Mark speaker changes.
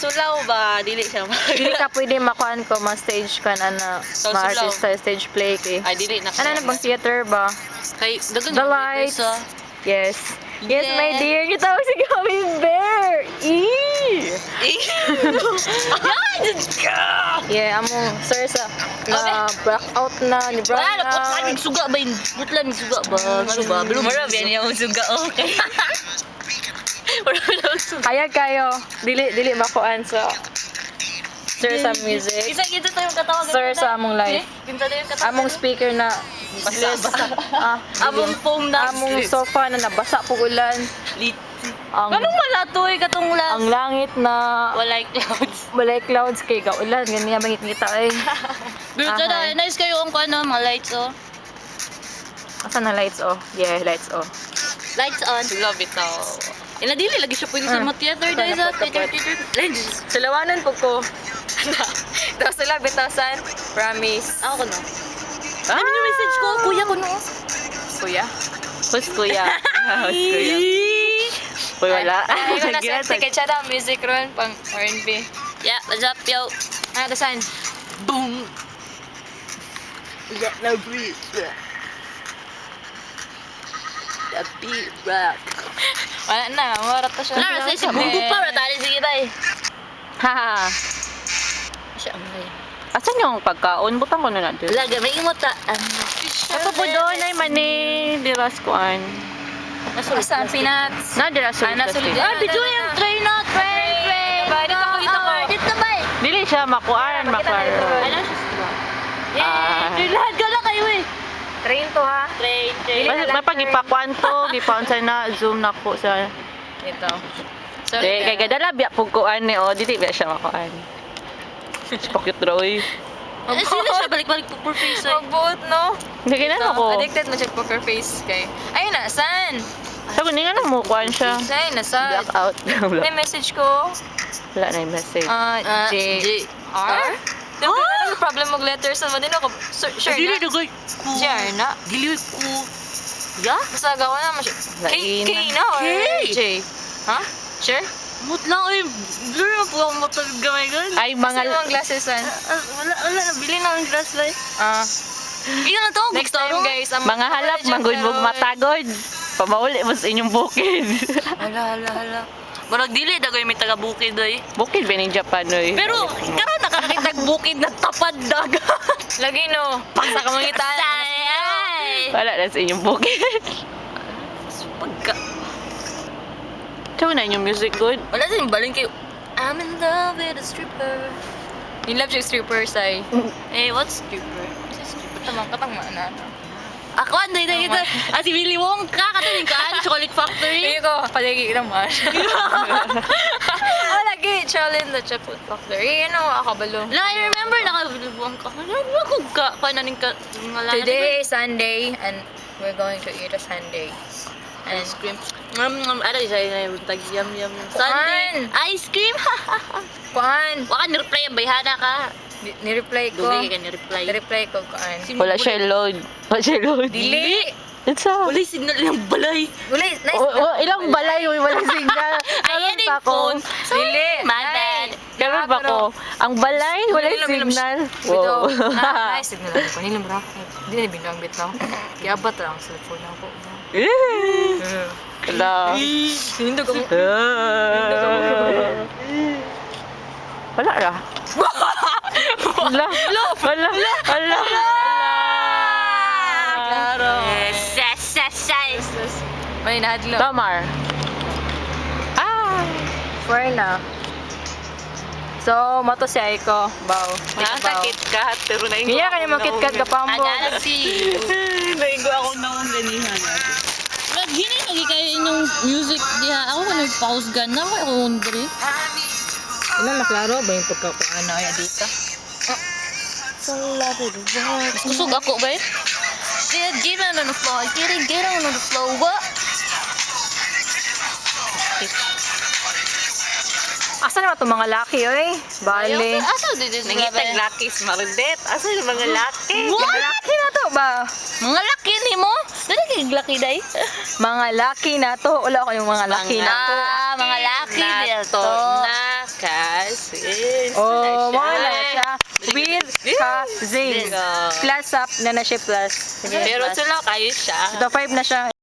Speaker 1: sulaw ba? Dili siya
Speaker 2: Dili ka pwede makuan ko, ma-stage ka na ma-artist sa stage play kay.
Speaker 1: Ay, dili na.
Speaker 2: Ano na bang theater ba?
Speaker 1: Kay, dagan
Speaker 2: The lights. Yes. Yes, my dear. Gitawag si Gummy Bear. Eee! Yeah, among sir sa black out na ni Brown.
Speaker 1: Wala, napot lang suga ba yun? Butlan ng suga ba? Ano ba? Mara, yan yung suga. Okay. Wala lang suga.
Speaker 2: Kaya kayo, dili makuan sa sir sa music.
Speaker 1: Isa tayo katawag.
Speaker 2: Sir sa among live.
Speaker 1: Pinta tayo katawag.
Speaker 2: Among speaker na
Speaker 1: Basa.
Speaker 2: among
Speaker 1: foam na.
Speaker 2: among sofa na nabasa po ulan. Ang
Speaker 1: Anong malatoy katong lang?
Speaker 2: ang langit na
Speaker 1: Walay clouds.
Speaker 2: walay clouds kay gaulan ganyan mangit-ngita ay.
Speaker 1: Pero tada, nice kayo ang ano, mga lights oh.
Speaker 2: Asa na lights oh? Yeah, lights oh.
Speaker 1: Lights on. Love it oh. Inadili lagi siya pwede sa mga theater dahil sa theater. Legends.
Speaker 2: Sulawanan po ko. Daw sila bitasan. Promise.
Speaker 1: Ako no. Ano yung message ko? Kuya ko no.
Speaker 2: Kuya? Who's kuya? Who's kuya? Uy, wala.
Speaker 3: Ay, ko na sa ticket siya daw, music ron, pang R&B.
Speaker 1: Yeah, what's up yo?
Speaker 3: Ah, dasan.
Speaker 1: Boom.
Speaker 3: Yeah, no breathe.
Speaker 1: The beat rock.
Speaker 3: Wala na, marat na siya.
Speaker 1: Wala, sa bugo pa. Ratali sige bay.
Speaker 2: Haha.
Speaker 1: Siya ang bay.
Speaker 2: Asan yung pagkaon? Butang ko na natin.
Speaker 1: Laga, may imot ta.
Speaker 2: Ito po doon ay mani. Diras kuan.
Speaker 3: Saan, peanuts?
Speaker 2: Na diras
Speaker 3: Ah, nasa
Speaker 2: kasi.
Speaker 3: likod.
Speaker 1: Ah, bidyo yung tray na, tray.
Speaker 3: Ba, dito ko, dito ko.
Speaker 1: Dito bay.
Speaker 2: Dili siya makuan,
Speaker 3: Pakita na dito.
Speaker 2: makuan.
Speaker 1: Ano siya?
Speaker 2: Ah.
Speaker 1: Yay! Lahat ka lang kayo eh.
Speaker 3: Train to ha.
Speaker 1: Tray.
Speaker 2: May pagipakuan to, gipaon sa na zoom na ko sa.
Speaker 3: Ito. So,
Speaker 2: Kay gadala biya pug kuan ni o dili biya siya makuan. Spokit roy.
Speaker 1: Eh, sino siya? Balik-balik po for face eh.
Speaker 3: magbuot, no?
Speaker 2: Hindi kinana ko.
Speaker 3: Addicted mo check poker face kay. Ayun na, saan?
Speaker 2: Sabi ni nga mo kuan siya.
Speaker 3: Saan, nasa?
Speaker 2: Black out.
Speaker 3: May message ko.
Speaker 2: Wala na yung message.
Speaker 3: J. R? Ano yung problem mag letters? Ano din ako? Sure
Speaker 1: Dili
Speaker 3: na?
Speaker 1: dugay ko.
Speaker 3: J.R. na?
Speaker 1: Dili ko. Ya?
Speaker 3: Basta gawa na mo siya. K na or
Speaker 1: K.
Speaker 3: J? Ha? Sure?
Speaker 1: Mut lang eh. Blur na po ako matagod gamay gan.
Speaker 2: Ay
Speaker 3: Mga
Speaker 2: mga
Speaker 3: glasses san?
Speaker 1: Wala, nabili na ang glass light. Iyo na to,
Speaker 3: Next time guys,
Speaker 2: mga halap magudbog matagod. Pamauli mo sa inyong bukid.
Speaker 1: Hala. Marag dili dagoy may taga bukid oy.
Speaker 2: Bukid ba ni Japan oy?
Speaker 1: Pero karon nakakita bukid na tapad dagat.
Speaker 3: Lagi no, paksa ka mangitaan.
Speaker 1: Sayay.
Speaker 2: Wala na sa inyong bukid.
Speaker 1: Pagka
Speaker 2: Ito na inyong music good.
Speaker 1: wala din baling kayo. I'm in love with a stripper.
Speaker 3: In love siya stripper say.
Speaker 1: Eh, what's stripper?
Speaker 3: Tamang katang mana.
Speaker 1: Ako anday na ito. Si Willy Wonka kataling ka Chocolate Factory.
Speaker 3: Hindi ko, palagi naman. Oh, lagi, challenge the chocolate factory. Ano, akabalo.
Speaker 1: La, I remember naka-Willy Wonka. Ano ka pananing ka ngalan.
Speaker 3: Today is Sunday and we're going to eat a sundae. And
Speaker 1: Ice cream. Ano isa na yung tag yum. Sunday. Ice cream.
Speaker 3: kuan,
Speaker 1: Waka ni-reply ang bayhana ka.
Speaker 3: ni-reply ko.
Speaker 1: Dugay ka ni-reply.
Speaker 3: Ni-reply ko kuan.
Speaker 2: Wala siya load. Wala siya load.
Speaker 3: Dili!
Speaker 2: It's a...
Speaker 1: Wala signal ng balay.
Speaker 3: Wala, nice.
Speaker 2: ilang balay yung walang signal.
Speaker 1: Ayan
Speaker 2: Karon
Speaker 1: yung
Speaker 2: pa ko.
Speaker 1: phone.
Speaker 3: Dili.
Speaker 1: My bad.
Speaker 2: Karon pa ko. Ang balay, walang signal.
Speaker 3: Wow.
Speaker 2: Wow.
Speaker 3: Nice signal ako. Nilang bra. Hindi na binangbit na ako. Kaya ba't lang ang cellphone ako.
Speaker 2: Wala.
Speaker 3: Hindi ko.
Speaker 2: Wala ra. Wala. Wala. Wala.
Speaker 3: Klaro.
Speaker 1: Yes.
Speaker 3: May nahadlo.
Speaker 2: Tamar.
Speaker 3: Four na. So, mato si Aiko. Bow.
Speaker 2: Nakakakit kat, pero naingo
Speaker 3: Kaya kanya makit-kat ka pambo.
Speaker 1: Galaxy.
Speaker 2: Naingo ako na akong ganihan.
Speaker 1: Gini lagi kayo inyong music diha. Ako ka nag-pause gan na ako wondering.
Speaker 3: Ilan na klaro ba yung pagkakuan na kaya dito?
Speaker 1: Kusog ako ba? Get on the floor. Get on the floor. What?
Speaker 3: Asa naman itong mga laki, oy? Bale.
Speaker 1: Asa dito
Speaker 2: Nangitag lakis, marudet. Asa yung mga laki?
Speaker 3: Mga laki na to ba?
Speaker 1: Mga laki ni mo? Dali kay laki day.
Speaker 3: Mga laki na to. Wala ko yung mga laki na to.
Speaker 1: Mga laki dito.
Speaker 2: Nakas.
Speaker 1: Cousins.
Speaker 2: Oh, mo
Speaker 1: na
Speaker 2: na siya. With cousins. Plus up na siya plus.
Speaker 1: Pero sila kayo siya.
Speaker 2: Ito 5 na siya.